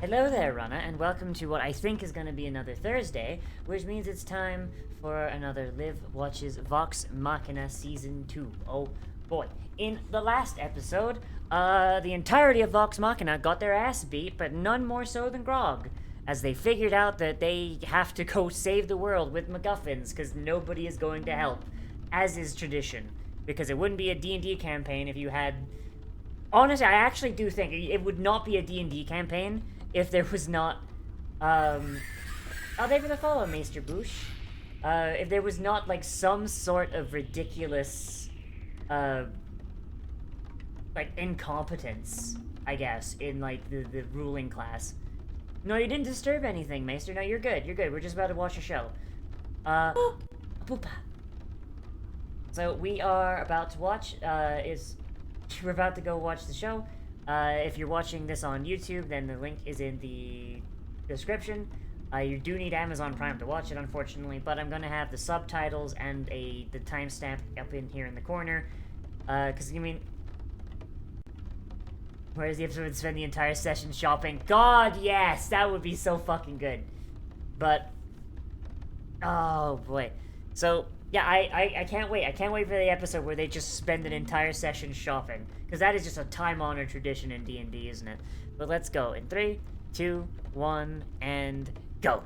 Hello there, Rana, and welcome to what I think is going to be another Thursday, which means it's time for another Liv Watches Vox Machina Season 2. Oh boy. In the last episode, the entirety of Vox Machina got their ass beat, but none more so than Grog, as they figured out that they have to go save the world with MacGuffins, because nobody is going to help, as is tradition. Because it wouldn't be a D&D campaign if you had... Honestly, I actually do think it would not be a D&D campaign if there was not, Oh, thank you for the follow, Maester Boosh. If there was not, like, some sort of ridiculous, like, incompetence, I guess, in, like, the ruling class. No, you didn't disturb anything, Maester. No, you're good. You're good. We're just about to watch a show. Poopa. So, we are about to watch, we're about to go watch the show. If you're watching this on YouTube, then the link is in the description. You do need Amazon Prime to watch it, unfortunately, but I'm gonna have the subtitles and the timestamp up in here in the corner. Because, you mean... Whereas the episode would spend the entire session shopping. God, yes! That would be so fucking good. But... Oh, boy. So... Yeah, I can't wait. I can't wait for the episode where they just spend an entire session shopping. Because that is just a time-honored tradition in D&D, isn't it? But let's go. In 3, 2, 1, and go!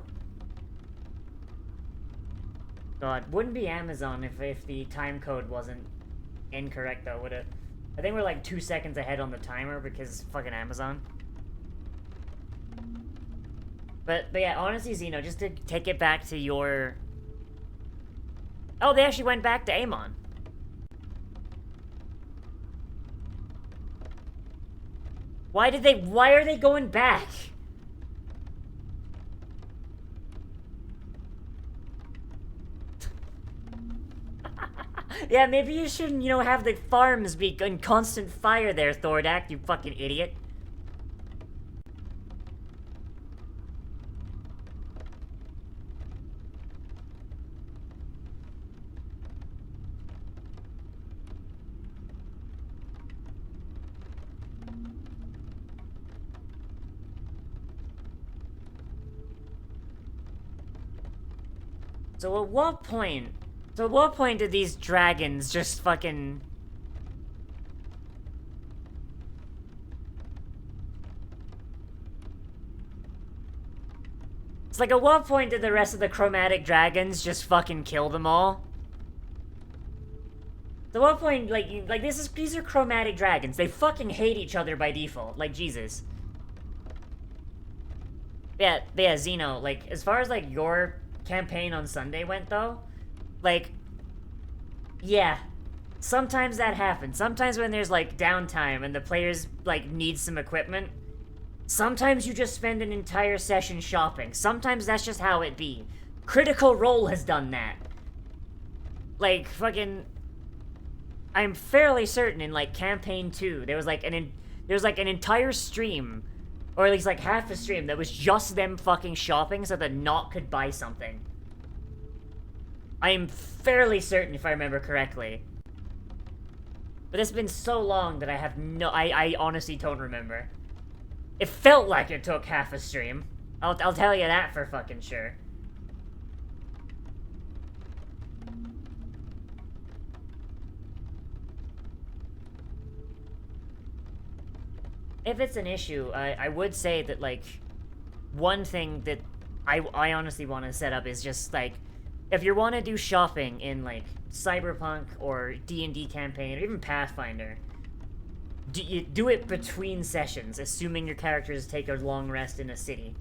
God, wouldn't be Amazon if the time code wasn't incorrect, though, would it? I think we're like 2 seconds ahead on the timer because fucking Amazon. But yeah, honestly, Zeno, just to take it back to your... Oh, they actually went back to Amon. Why are they going back? Yeah, maybe you shouldn't, have the farms be in constant fire there, Thordak, you fucking idiot. So at what point did these dragons just fucking... It's like, at what point did the rest of the chromatic dragons just fucking kill them all? At what point, these are chromatic dragons. They fucking hate each other by default. Like, Jesus. Yeah, Zeno, like, as far as, like, your campaign on Sunday went, though, like, yeah, sometimes that happens. Sometimes when there's, like, downtime and the players, like, need some equipment, sometimes you just spend an entire session shopping. Sometimes that's just how it be. Critical Role has done that. Like, fucking... I'm fairly certain in, like, Campaign 2, there was, like, an entire stream, or at least, like, half a stream that was just them fucking shopping so that Noct could buy something. I am fairly certain, if I remember correctly. But it's been so long that I have I honestly don't remember. It felt like it took half a stream. I'll tell you that for fucking sure. If it's an issue, I would say that, like, one thing that I honestly want to set up is just, like, if you want to do shopping in, like, Cyberpunk or D&D campaign or even Pathfinder, you do it between sessions, assuming your characters take a long rest in a city.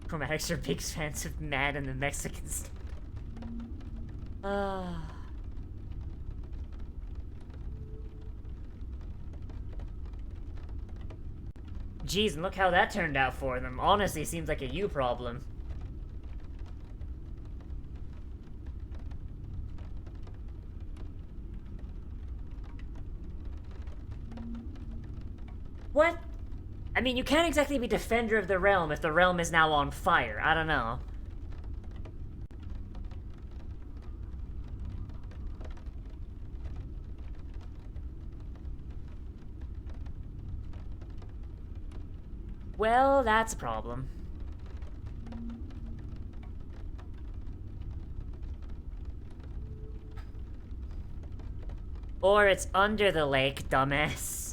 Chromatics are big fans of Mad and the Mexicans. Jeez, and look how that turned out for them. Honestly, seems like a you problem. What? I mean, you can't exactly be Defender of the Realm if the realm is now on fire. I don't know. Well, that's a problem. Or it's under the lake, dumbass.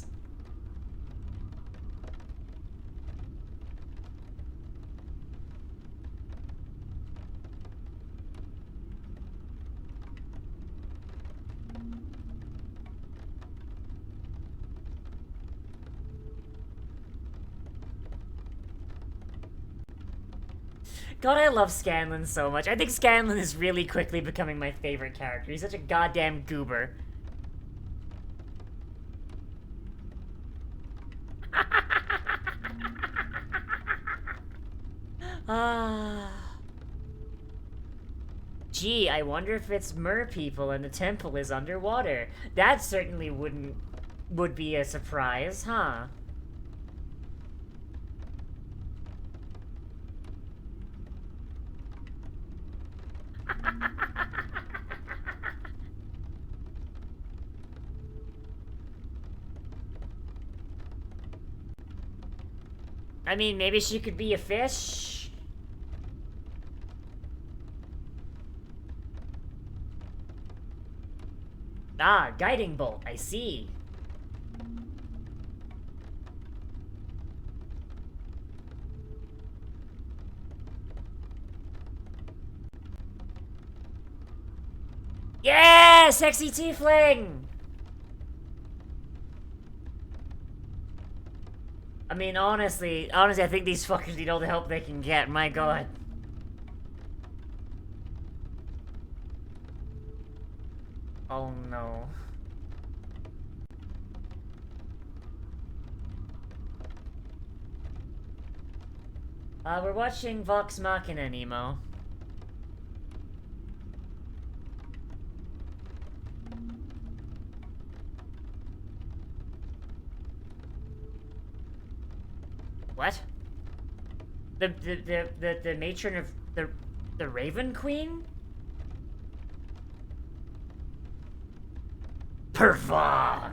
God, I love Scanlan so much. I think Scanlan is really quickly becoming my favorite character. He's such a goddamn goober. Gee, I wonder if it's mer people and the temple is underwater. That certainly would be a surprise, huh? I mean, maybe she could be a fish? Ah, guiding bolt, I see. Yeah, sexy tiefling! I mean, honestly, I think these fuckers need all the help they can get, my god. Oh no. We're watching Vox Machina, Nemo. What? The matron of the Raven Queen? Pervon!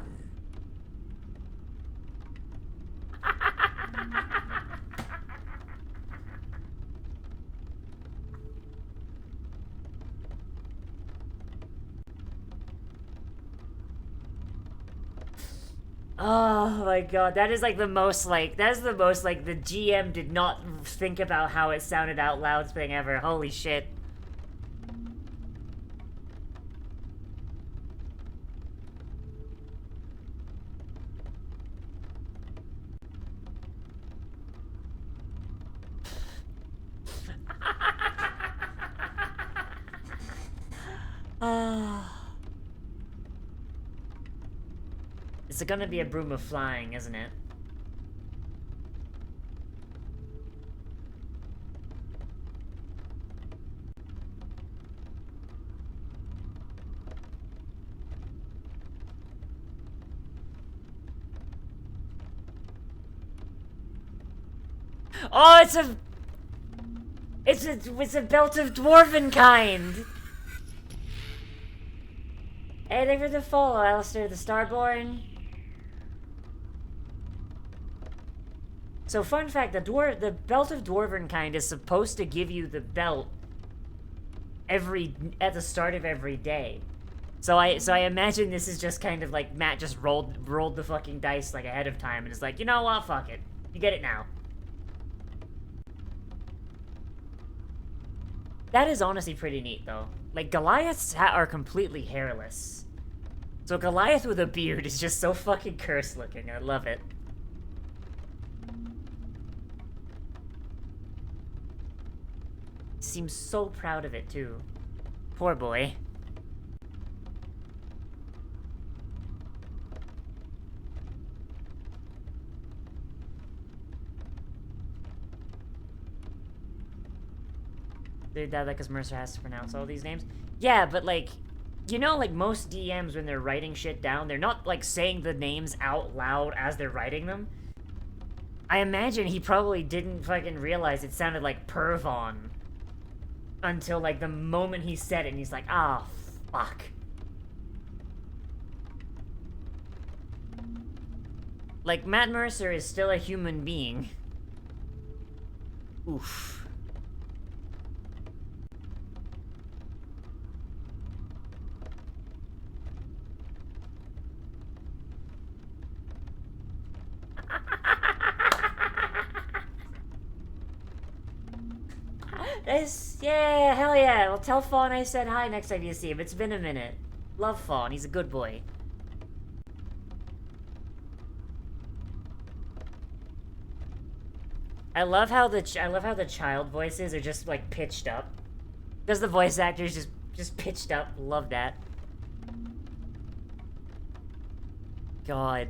Oh my god, that is like the most like, that is the most like the GM did not think about how it sounded out loud thing ever. Holy shit. It's gonna be a broom of flying, isn't it? Oh, it's a belt of dwarven kind. Hey, thank you for the follow, Alistair the Starborn. So, fun fact, the belt of dwarven kind is supposed to give you the belt at the start of every day. So I imagine this is just kind of like Matt just rolled the fucking dice like ahead of time and is like, you know what, fuck it. You get it now. That is honestly pretty neat, though. Like, Goliaths are completely hairless. So Goliath with a beard is just so fucking cursed looking. I love it. Seems so proud of it, too. Poor boy. They died like, 'cause Mercer has to pronounce all these names. Yeah, but like, you know, like most DMs when they're writing shit down, they're not like saying the names out loud as they're writing them. I imagine he probably didn't fucking realize it sounded like Pervon until, like, the moment he said it, and he's like, ah, fuck. Like, Matt Mercer is still a human being. Oof. Yeah, hell yeah. Well, tell Fawn I said hi next time you see him. It's been a minute. Love Fawn. He's a good boy. I love how the child voices are just like pitched up, because the voice actors just pitched up. Love that. God.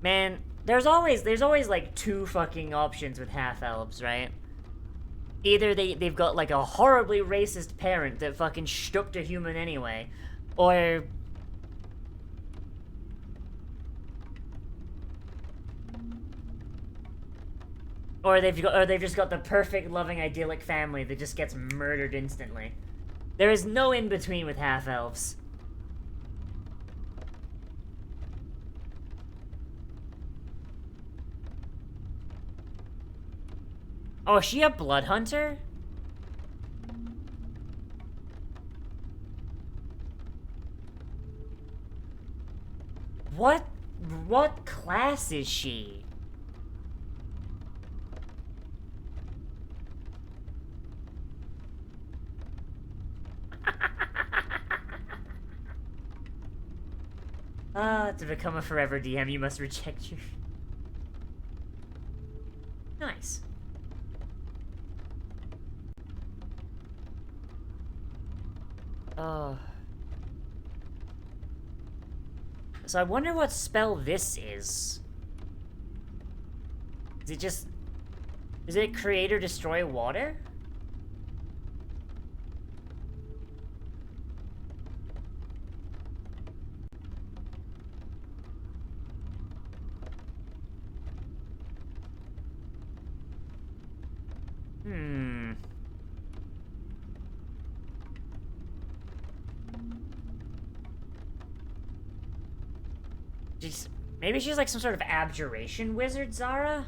Man, there's always like two fucking options with half elves, right? Either they've got like a horribly racist parent that fucking shook a human anyway, or they've just got the perfect loving idyllic family that just gets murdered instantly. There is no in between with half elves. Oh, is she a blood hunter? What class is she? To become a forever DM, you must reject your... Nice. Oh. So I wonder what spell this is. Is it just... Is it create or destroy water? Maybe she's like some sort of abjuration wizard, Zara?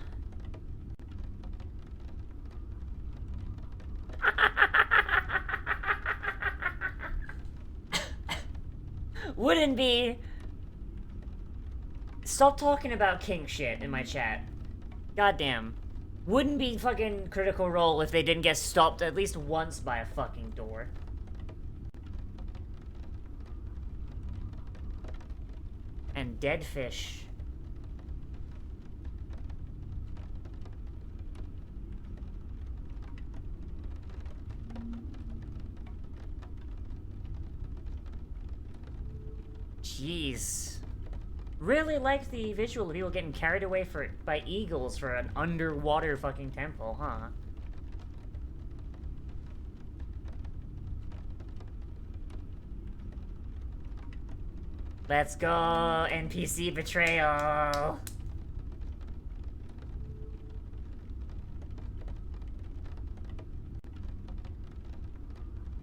Wouldn't be... Stop talking about king shit in my chat. Goddamn. Wouldn't be fucking Critical Role if they didn't get stopped at least once by a fucking door. And dead fish. Jeez. Really liked the visual of people getting carried away by eagles for an underwater fucking temple, huh? Let's go, NPC betrayal.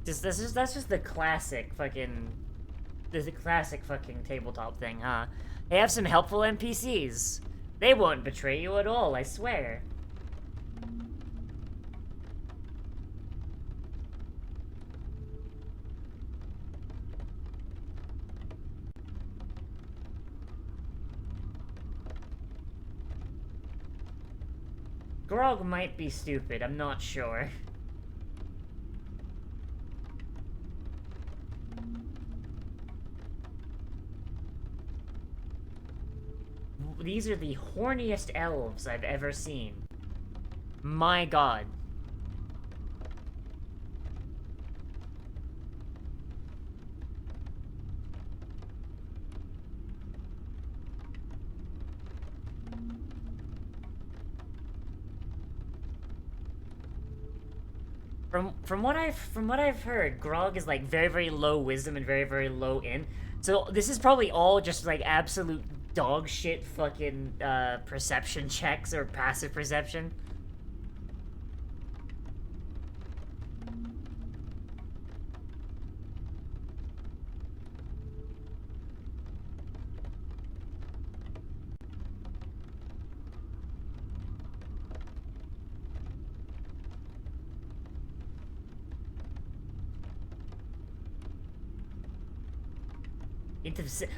That's just the classic fucking... There's a classic fucking tabletop thing, huh? They have some helpful NPCs. They won't betray you at all, I swear. Grog might be stupid, I'm not sure. These are the horniest elves I've ever seen. My god. From what I've heard, Grog is like very, very low wisdom and very, very low in. So this is probably all just like absolute dog shit fucking perception checks or passive perception.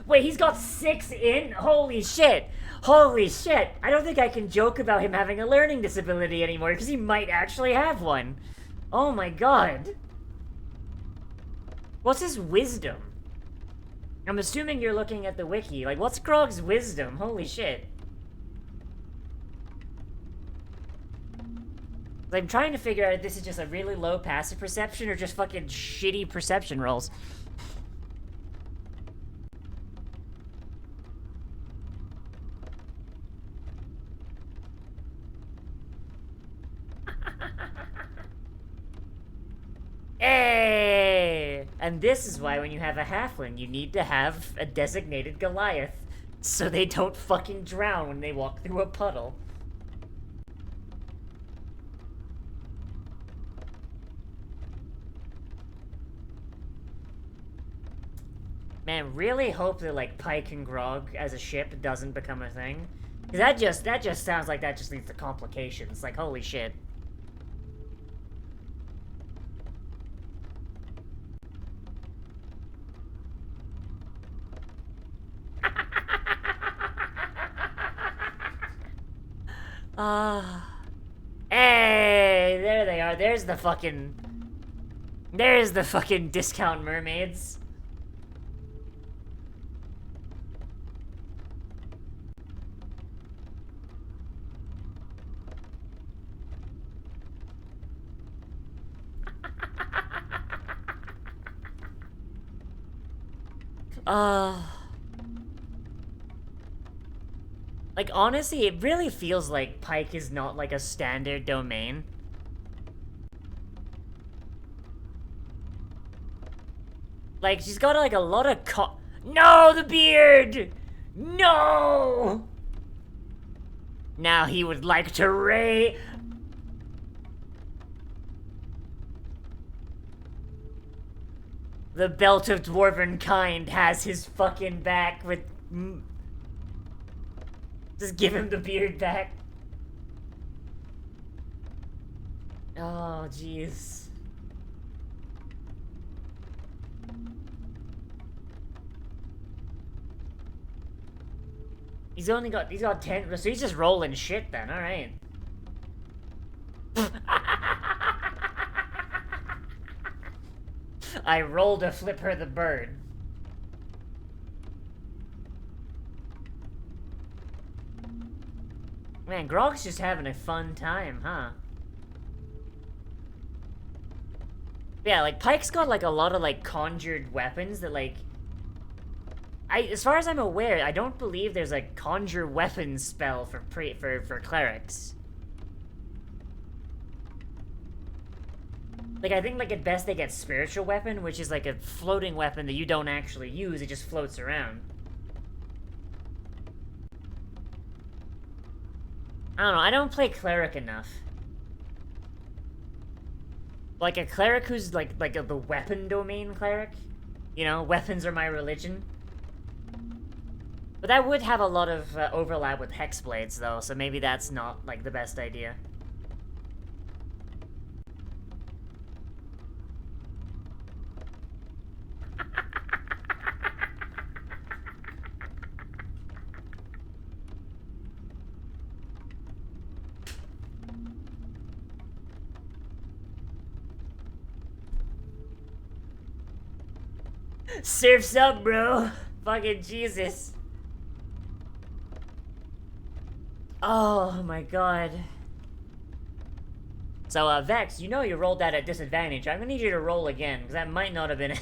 Wait, he's got 6 in? Holy shit! Holy shit! I don't think I can joke about him having a learning disability anymore, because he might actually have one. Oh my god. What's his wisdom? I'm assuming you're looking at the wiki. Like, what's Grog's wisdom? Holy shit. I'm trying to figure out if this is just a really low passive perception or just fucking shitty perception rolls. Hey! And this is why when you have a halfling, you need to have a designated Goliath, so they don't fucking drown when they walk through a puddle. Man, really hope that, like, Pike and Grog as a ship doesn't become a thing. Cause that just sounds like that just leads to complications. Like, holy shit. Hey, there they are. There's the fucking discount mermaids. Like, honestly, it really feels like Pike is not, like, a standard domain. Like, she's got, like, a lot of No, the beard! No! Now he would like to The belt of dwarven kind has his fucking back with... Just give him the beard back. Oh, jeez. He's got 10, so he's just rolling shit then, alright. I rolled to flip her the bird. Man, Grog's just having a fun time, huh? Yeah, like, Pike's got, like, a lot of, like, conjured weapons that, like... as far as I'm aware, I don't believe there's a conjure weapons spell for clerics. Like, I think, like, at best they get spiritual weapon, which is, like, a floating weapon that you don't actually use, it just floats around. I don't know, I don't play cleric enough. Like, a cleric who's, the weapon domain cleric? You know, weapons are my religion. But that would have a lot of overlap with hexblades, though, so maybe that's not, like, the best idea. Surf's up, bro. Fucking Jesus. Oh my god. So, Vex, you know you rolled that at disadvantage. I'm gonna need you to roll again, because that might not have been it.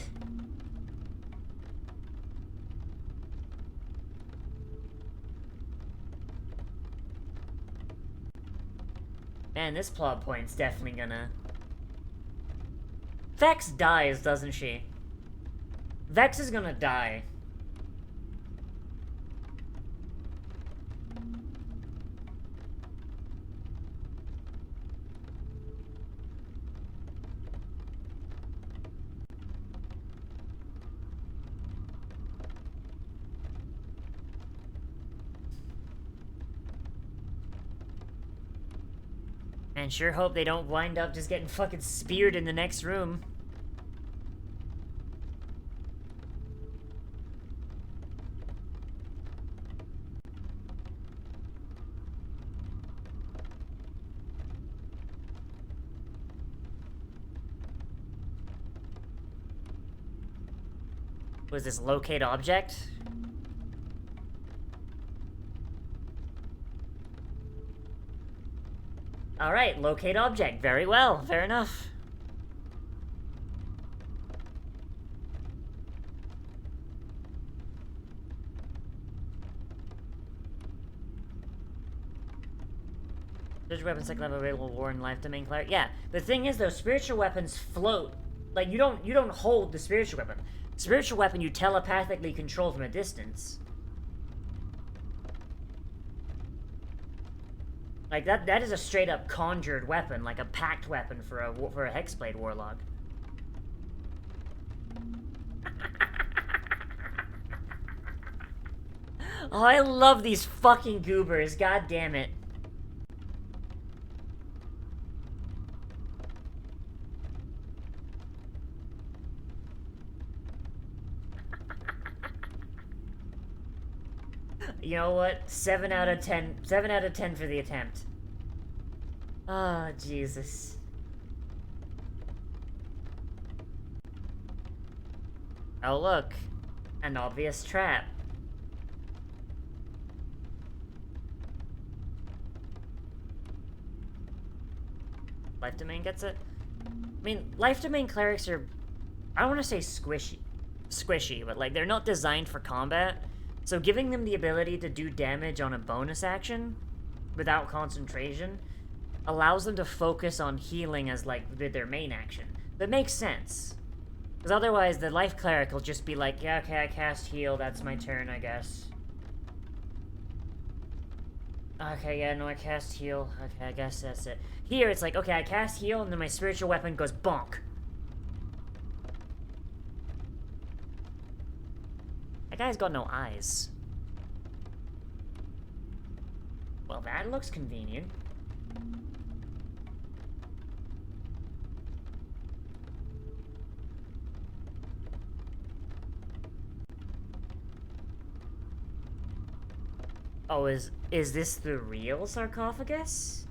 Man, this plot point's definitely gonna... Vex dies, doesn't she? Vex is gonna die. Man, sure hope they don't wind up just getting fucking speared in the next room. Was this locate object? Alright, locate object. Very well. Fair enough. Spiritual weapons second level available war and life domain cleric. Yeah. The thing is though, spiritual weapons float. Like you don't hold the spiritual weapon. Spiritual weapon you telepathically control from a distance. Like that is a straight up conjured weapon, like a packed weapon for a Hexblade warlock. Oh, I love these fucking goobers, god damn it. You know what? 7 out of 10. 7 out of 10 for the attempt. Oh, Jesus. Oh, look. An obvious trap. Life Domain gets it? I mean, Life Domain clerics are... I don't want to say squishy, but, like, they're not designed for combat. So giving them the ability to do damage on a bonus action without concentration allows them to focus on healing as, like, their main action. That makes sense. Because otherwise, the Life Cleric will just be like, yeah, okay, I cast heal, that's my turn, I guess. Okay, yeah, no, I cast heal. Okay, I guess that's it. Here, it's like, okay, I cast heal, and then my spiritual weapon goes bonk. That guy's got no eyes. Well, that looks convenient. Oh, is this the real sarcophagus?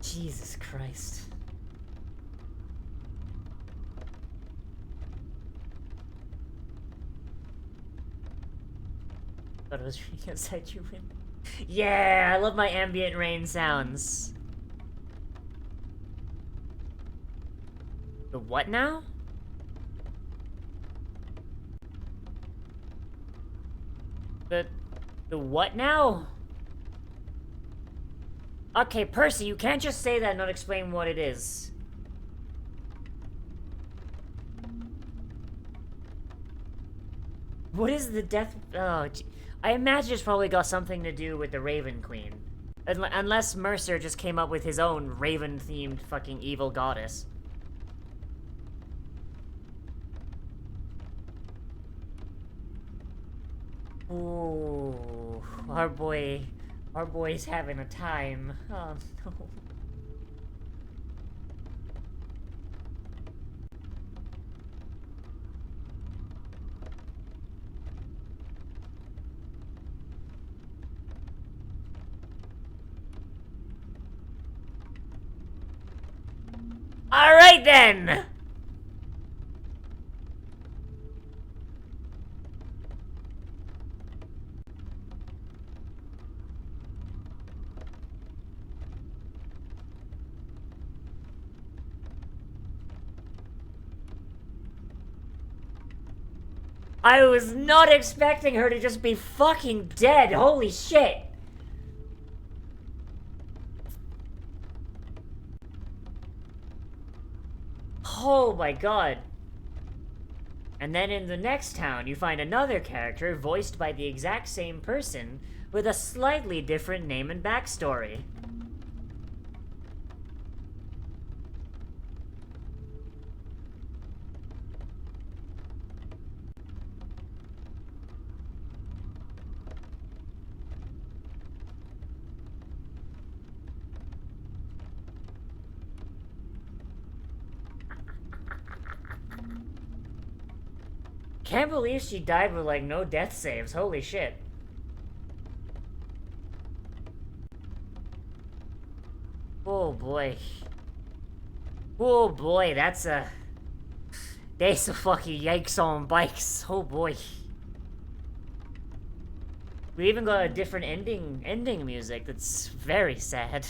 Jesus Christ. Thought it was reading outside your window. Yeah, I love my ambient rain sounds. The what now? The what now? Okay, Percy, you can't just say that and not explain what it is. What is the death... Oh, I imagine it's probably got something to do with the Raven Queen. Unless Mercer just came up with his own Raven-themed fucking evil goddess. Ooh, our boy's having a time. Oh no. Alright then! I was not expecting her to just be fucking dead. Holy shit. Oh my god. And then in the next town, you find another character voiced by the exact same person with a slightly different name and backstory. Can't believe she died with, like, no death saves. Holy shit. Oh, boy. Oh, boy, that's a... That's a fucking yikes on bikes. Oh, boy. We even got a different ending music that's very sad.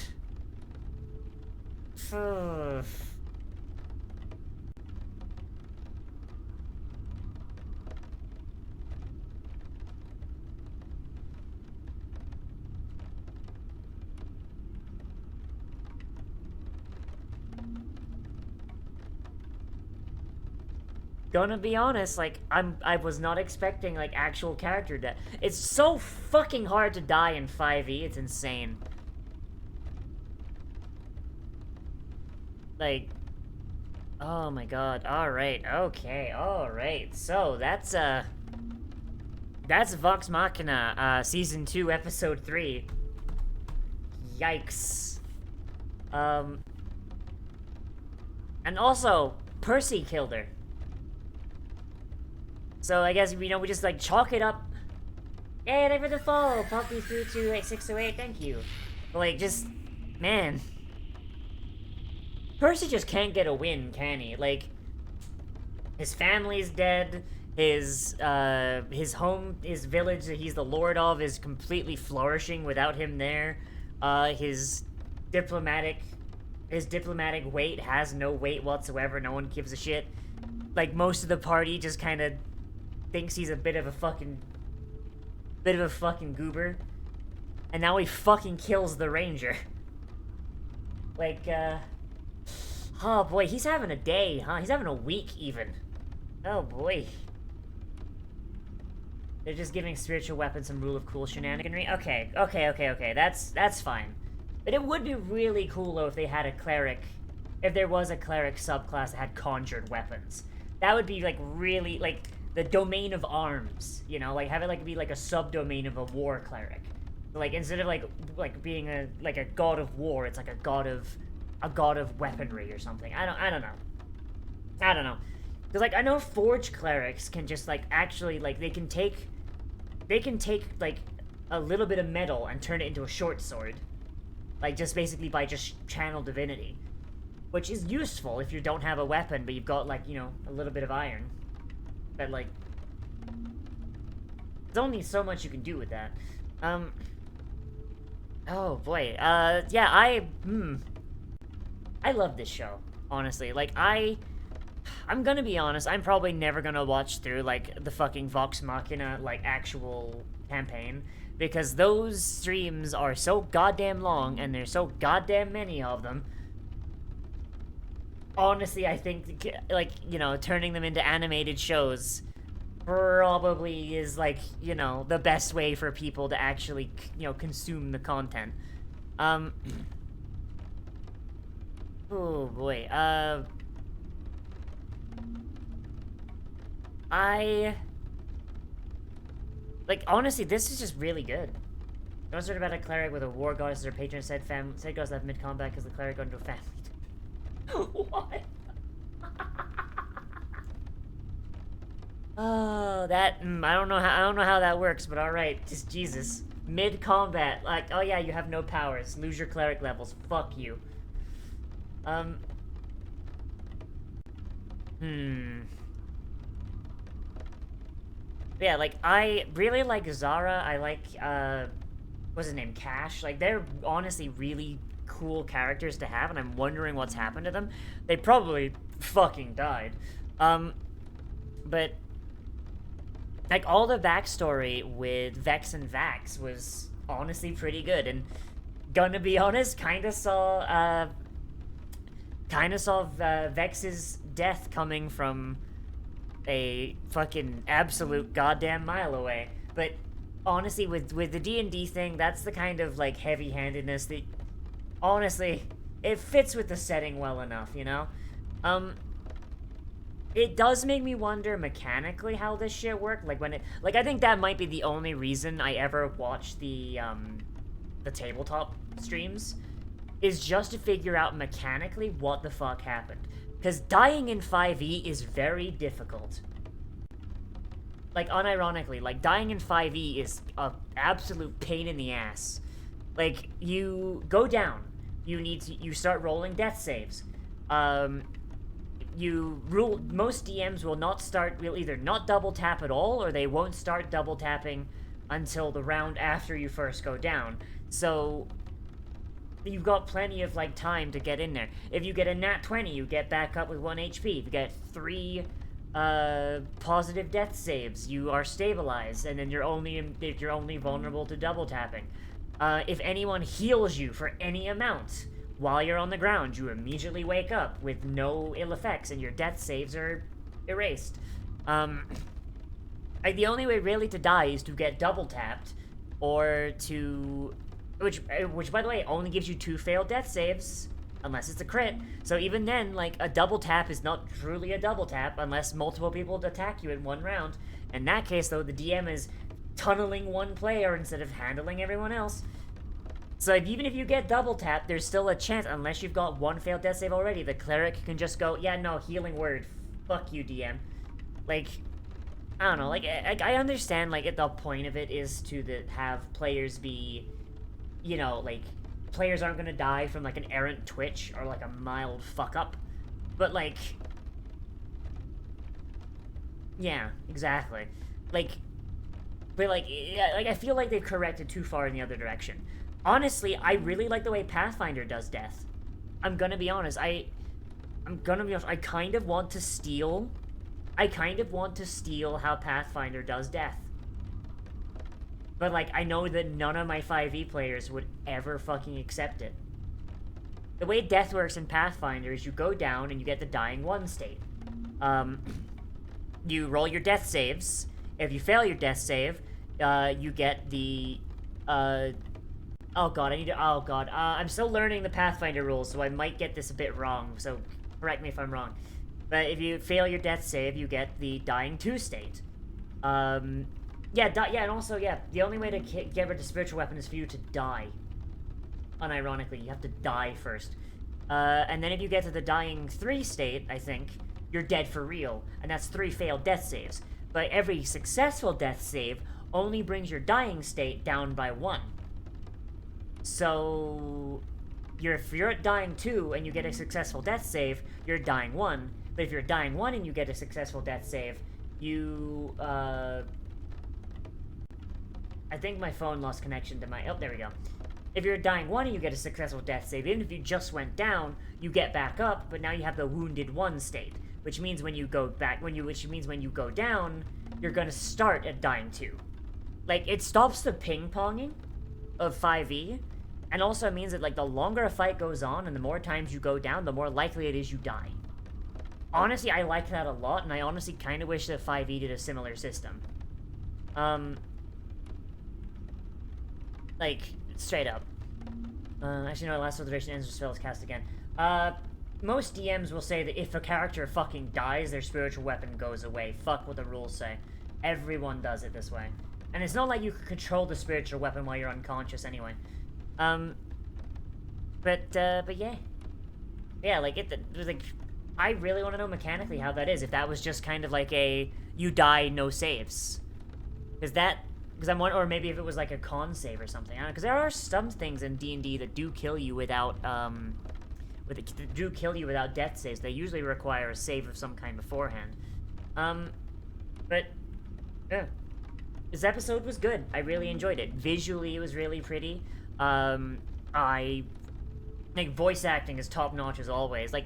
Gonna be honest, like, I was not expecting, like, actual character death. It's so fucking hard to die in 5e, it's insane. Like, oh my god, alright, okay, alright. So, that's Vox Machina, Season 2, Episode 3. Yikes. And also, Percy killed her. So I guess, you know, we just, like, chalk it up. Hey, thank you for the follow. Pop me through to, like, 608, thank you. But, like, just, man. Percy just can't get a win, can he? Like, his family's dead. His home, his village that he's the lord of is completely flourishing without him there. His diplomatic weight has no weight whatsoever. No one gives a shit. Like, most of the party just kind of thinks he's a bit of a fucking goober. And now he fucking kills the ranger. Like, oh boy, he's having a day, huh? He's having a week, even. Oh boy. They're just giving spiritual weapons some rule of cool shenaniganry? Okay. That's fine. But it would be really cool, though, if they had a cleric... If there was a cleric subclass that had conjured weapons. That would be, like, really, like, the domain of arms, you know? Like, have it, like, be, like, a subdomain of a war cleric. So, like, instead of, like being a god of war, it's like a god of weaponry or something. I don't know. Because, like, I know forge clerics can just, like, actually, like, they can take, like, a little bit of metal and turn it into a short sword. Like, just basically by just channel divinity. Which is useful if you don't have a weapon, but you've got, like, you know, a little bit of iron. But, like, there's only so much you can do with that. Oh, boy. Yeah, I love this show, honestly. Like, I'm gonna be honest, I'm probably never gonna watch through, like, the fucking Vox Machina, like, actual campaign, because those streams are so goddamn long, and there's so goddamn many of them. Honestly, I think, like, you know, turning them into animated shows probably is, like, you know, the best way for people to actually, you know, consume the content. Oh, boy, like, honestly, this is just really good. Don't start about a cleric with a war goddess as her patron, said gods left mid-combat because the cleric got into a family. What? Oh, that, I don't know how that works, but alright, just Jesus. Mid-combat, like, oh yeah, you have no powers, lose your cleric levels, fuck you. Yeah, like, I really like Zara, I like, what's his name, Cash? Like, they're honestly really cool characters to have, and I'm wondering what's happened to them. They probably fucking died. But, like, all the backstory with Vex and Vax was honestly pretty good, and gonna be honest, kinda saw Vex's death coming from a fucking absolute goddamn mile away. But honestly, with the D&D thing, that's the kind of, like, heavy-handedness that, honestly, it fits with the setting well enough, you know? It does make me wonder mechanically how this shit worked. Like, when it, like, I think that might be the only reason I ever watched the tabletop streams, is just to figure out mechanically what the fuck happened. Because dying in 5e is very difficult. like, unironically, like, dying in 5e is a absolute pain in the ass. Like, you go down. You start rolling death saves. Most DMs will either not double tap at all, or they won't start double tapping until the round after you first go down. So, you've got plenty of, like, time to get in there. If you get a nat 20, you get back up with 1 HP. If you get 3 positive death saves, you are stabilized, and then you're only vulnerable to double tapping. If anyone heals you for any amount while you're on the ground, you immediately wake up with no ill effects, and your death saves are erased. Like, the only way really to die is to get double tapped, or to... Which, by the way, only gives you 2 failed death saves, unless it's a crit. So even then, like, a double tap is not truly a double tap unless multiple people attack you in one round. In that case, though, the DM is tunneling one player instead of handling everyone else. So even if you get double tap, there's still a chance, unless you've got 1 failed death save already, the cleric can just go, yeah, no, healing word, fuck you, DM. Like, I don't know, like, I understand, like, the point of it is to have players be, you know, like, players aren't gonna die from, like, an errant twitch or, like, a mild fuck-up. But, like... Yeah, exactly. Like... But, like, I feel like they've corrected too far in the other direction. Honestly, I really like the way Pathfinder does death. I'm gonna be honest, I kind of want to steal... how Pathfinder does death. But, like, I know that none of my 5e players would ever fucking accept it. The way death works in Pathfinder is you go down and you get the dying 1 state. You roll your death saves. If you fail your death save, you get the, oh god, I'm still learning the Pathfinder rules, so I might get this a bit wrong, so correct me if I'm wrong. But if you fail your death save, you get the dying 2 state. And also, the only way to get rid of spiritual weapon is for you to die. Unironically, you have to die first. And then if you get to the dying 3 state, I think, you're dead for real, and that's 3 failed death saves. But every successful death save only brings your dying state down by 1. So, if you're at dying 2 and you get a successful death save, you're dying 1. But if you're dying 1 and you get a successful death save, you, I think my phone lost connection to my... Oh, there we go. If you're dying 1 and you get a successful death save, even if you just went down, you get back up, but now you have the wounded 1 state. Which means when you go back... Which means when you go down, you're gonna start at dying 2. Like, it stops the ping-ponging of 5e, and also means that, like, the longer a fight goes on and the more times you go down, the more likely it is you die. Honestly, I like that a lot, and I honestly kind of wish that 5e did a similar system. Like, straight up. Actually, no, last duration ends with spells cast again. Most DMs will say that if a character fucking dies, their spiritual weapon goes away. Fuck what the rules say. Everyone does it this way. And it's not like you can control the spiritual weapon while you're unconscious anyway. But yeah. Yeah, like, I really want to know mechanically how that is. If that was just kind of like a, you die, no saves. Or maybe if it was like a con save or something. I don't know, because there are some things in D&D that do kill you without, death saves. They usually require a save of some kind beforehand. But, yeah. This episode was good. I really enjoyed it. Visually, it was really pretty. Voice acting is top notch as always. And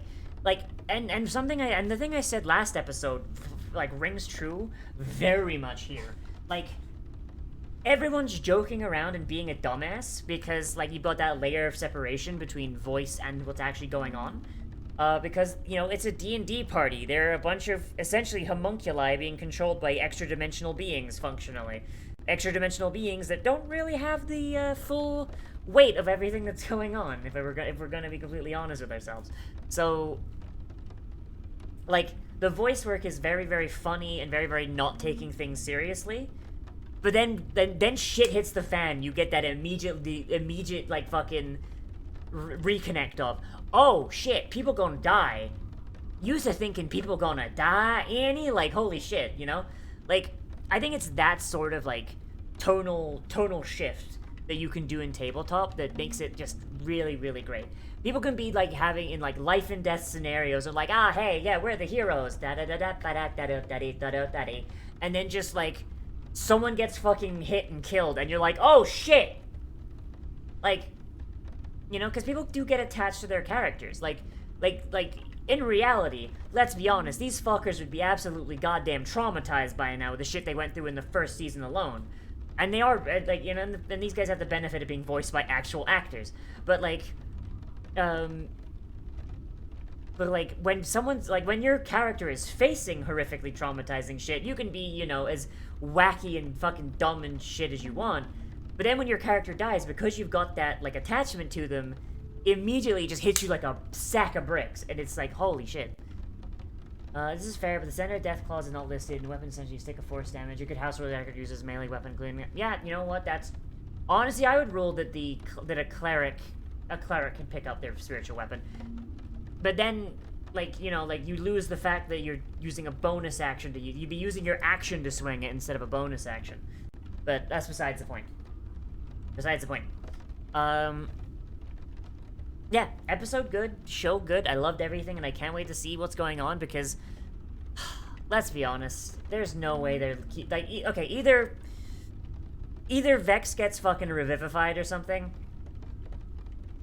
the thing I said last episode, like, rings true very much here. Like, everyone's joking around and being a dumbass because, like, you got that layer of separation between voice and what's actually going on. Because, you know, it's a D&D party. There are a bunch of, essentially, homunculi being controlled by extra-dimensional beings, functionally. Extra-dimensional beings that don't really have the, full weight of everything that's going on, if we're gonna be completely honest with ourselves. So, like, the voice work is very, very funny and very, very not taking things seriously. But then shit hits the fan. You get that immediate, like, fucking reconnect of, oh, shit, people gonna die. Used to thinking people gonna die, Annie? Like, holy shit, you know? Like, I think it's that sort of like tonal shift that you can do in tabletop that makes it just really, really great. People can be like having in like life and death scenarios of like, ah, hey, yeah, we're the heroes, da da da da da da da da da da da da, and then just like someone gets fucking hit and killed, and you're like, oh shit, like, you know, because people do get attached to their characters, like in reality, let's be honest, these fuckers would be absolutely goddamn traumatized by now with the shit they went through in the first season alone. And they are, like, you know, and these guys have the benefit of being voiced by actual actors. But, like, when someone's, like, when your character is facing horrifically traumatizing shit, you can be, you know, as wacky and fucking dumb and shit as you want. But then when your character dies, because you've got that, like, attachment to them, immediately just hits you like a sack of bricks, and it's like, holy shit. This is fair, but the center of death clause is not listed, and weapons essentially stick of force damage. You could household record use as melee weapon, including... Yeah, you know what, that's... Honestly, I would rule that a cleric can pick up their spiritual weapon. But then, like, you know, like, you lose the fact that you're using a bonus action to use... You'd be using your action to swing it instead of a bonus action. But that's besides the point. Yeah, episode good, show good, I loved everything, and I can't wait to see what's going on, because, let's be honest, there's no way they're, like, okay, either Vex gets fucking revivified or something,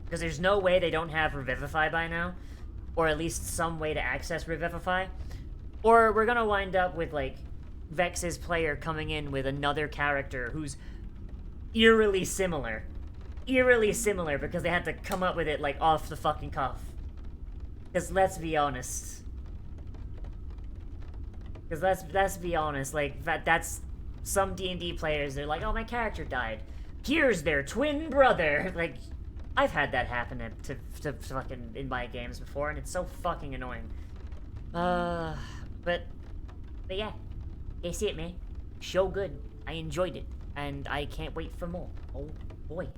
because there's no way they don't have Revivify by now, or at least some way to access Revivify, or we're gonna wind up with, like, Vex's player coming in with another character who's eerily similar because they had to come up with it, like, off the fucking cuff. Because let's be honest, like, that's some D&D players, they're like, oh, my character died. Here's their twin brother. Like, I've had that happen to fucking in my games before, and it's so fucking annoying. But yeah, you see it, man. Show good. I enjoyed it, and I can't wait for more. Oh boy.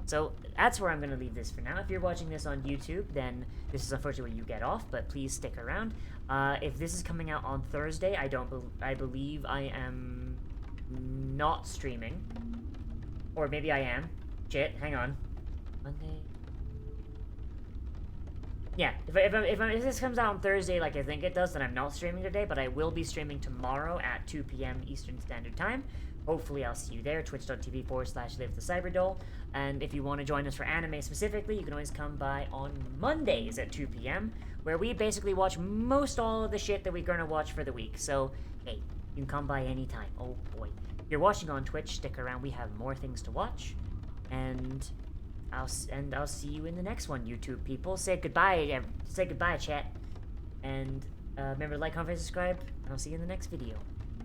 So that's where I'm going to leave this for now. If you're watching this on YouTube, then this is unfortunately where you get off, but please stick around. If this is coming out on Thursday, I believe I am not streaming. Or maybe I am. Shit, hang on. Monday. Yeah, if this comes out on Thursday like I think it does, then I'm not streaming today, but I will be streaming tomorrow at 2 p.m. Eastern Standard Time. Hopefully I'll see you there, twitch.tv/LiveTheCyberdole. And if you want to join us for anime specifically, you can always come by on Mondays at 2 p.m., where we basically watch most all of the shit that we're going to watch for the week. So, hey, you can come by anytime. Oh boy. If you're watching on Twitch, stick around, we have more things to watch. And I'll see you in the next one, YouTube people. Say goodbye, chat. And remember to like, comment, subscribe, and I'll see you in the next video.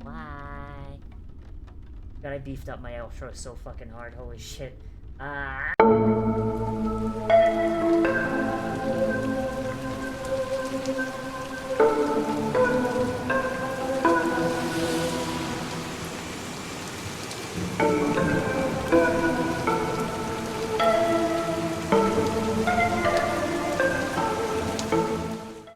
Bye. God, I beefed up my outro so fucking hard. Holy shit.